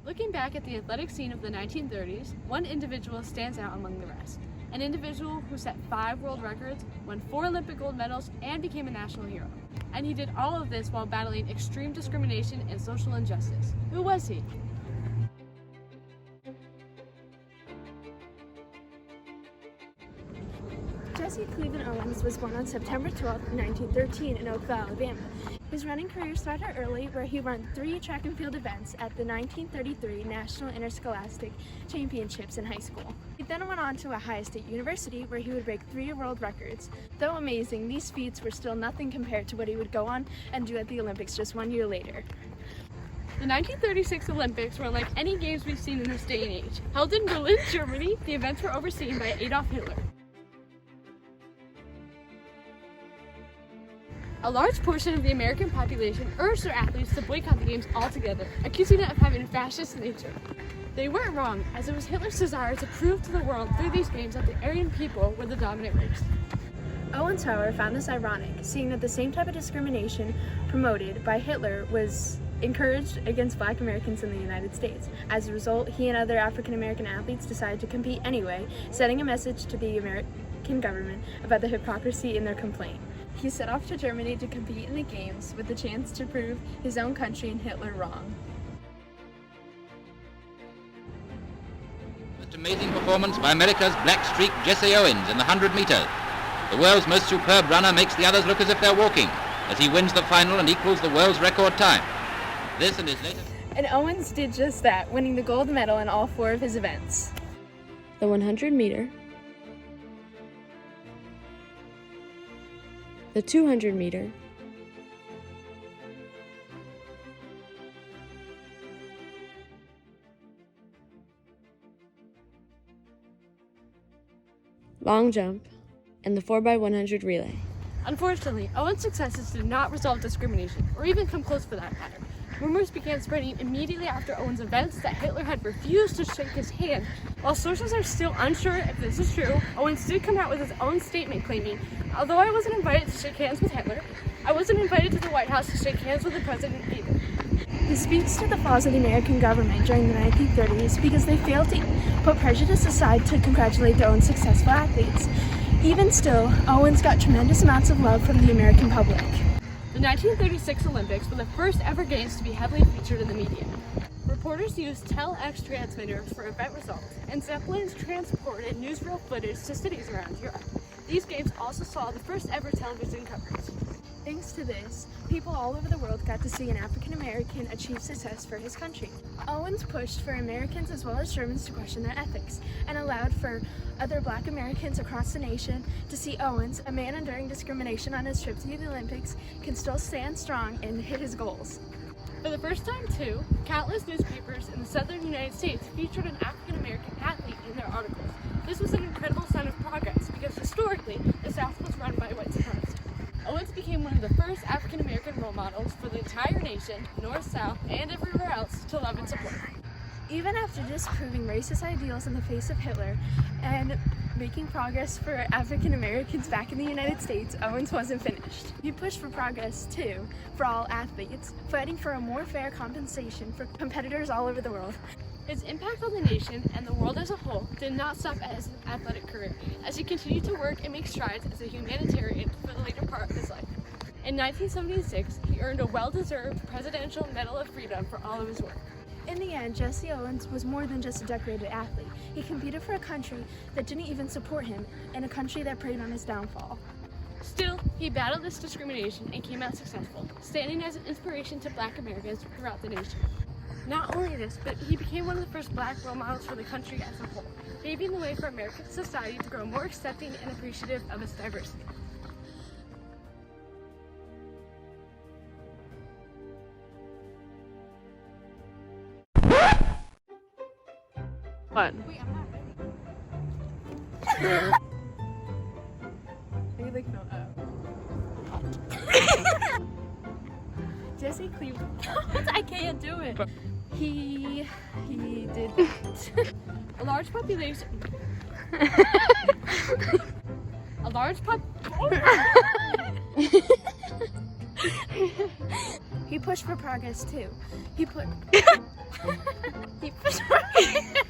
Looking back at the athletic scene of the 1930s, one individual stands out among the rest. An individual who set 5 world records, won 4 Olympic gold medals, and became a national hero. And he did all of this while battling extreme discrimination and social injustice. Who was he? Jesse Cleveland Owens was born on September 12, 1913 in Oakville, Alabama. His running career started early, where he won 3 track and field events at the 1933 National Interscholastic Championships in high school. He then went on to Ohio State University, where he would break 3 world records. Though amazing, these feats were still nothing compared to what he would go on and do at the Olympics just 1 year later. The 1936 Olympics were unlike any games we've seen in this day and age. Held in Berlin, Germany, the events were overseen by Adolf Hitler. A large portion of the American population urged their athletes to boycott the games altogether, accusing it of having a fascist nature. They weren't wrong, as it was Hitler's desire to prove to the world through these games that the Aryan people were the dominant race. Owens, however, found this ironic, seeing that the same type of discrimination promoted by Hitler was encouraged against Black Americans in the United States. As a result, he and other African American athletes decided to compete anyway, sending a message to the American government about the hypocrisy in their complaint. He set off to Germany to compete in the games with the chance to prove his own country and Hitler wrong. Most amazing performance by America's black streak Jesse Owens in the 100 meters. The world's most superb runner makes the others look as if they're walking, as he wins the final and equals the world's record time. This and his latest... And Owens did just that, winning the gold medal in all 4 of his events. The 100 meter, the 200 meter, long jump, and the 4x100 relay. Unfortunately, Owens' successes did not resolve discrimination, or even come close for that matter. Rumors began spreading immediately after Owens' events that Hitler had refused to shake his hand. While sources are still unsure if this is true, Owens did come out with his own statement claiming, "Although I wasn't invited to shake hands with Hitler, I wasn't invited to the White House to shake hands with the president either." This speaks to the flaws of the American government during the 1930s because they failed to put prejudice aside to congratulate their own successful athletes. Even still, Owens got tremendous amounts of love from the American public. The 1936 Olympics were the first ever games to be heavily featured in the media. Reporters used telex transmitters for event results, and Zeppelins transported newsreel footage to cities around Europe. These games also saw the first ever television coverage. Thanks to this, people all over the world got to see an African American achieve success for his country. Owens pushed for Americans as well as Germans to question their ethics, and allowed for other Black Americans across the nation to see Owens, a man enduring discrimination on his trip to the Olympics, can still stand strong and hit his goals. For the first time, too, countless newspapers in the southern United States featured an African American athlete in their articles. This was an incredible sign of progress because historically, the South was run by white supremacists. Owens became one of the first African American role models for the entire nation, North, South, and everywhere else, to love and support. Even after disproving racist ideals in the face of Hitler and making progress for African Americans back in the United States, Owens wasn't finished. He pushed for progress, too, for all athletes, fighting for a more fair compensation for competitors all over the world. His impact on the nation and the world as a whole did not stop at his athletic career, as he continued to work and make strides as a humanitarian for the later part of his life. In 1976, he earned a well-deserved Presidential Medal of Freedom for all of his work. In the end, Jesse Owens was more than just a decorated athlete. He competed for a country that didn't even support him, and a country that preyed on his downfall. Still, he battled this discrimination and came out successful, standing as an inspiration to Black Americans throughout the nation. Not only this, but he became one of the first Black role models for the country as a whole, paving the way for American society to grow more accepting and appreciative of its diversity. One. Wait, I'm not ready. Are you like, no, Jesse Cleveland. I can't do it. He did A large population. He pushed for progress too. He put Keep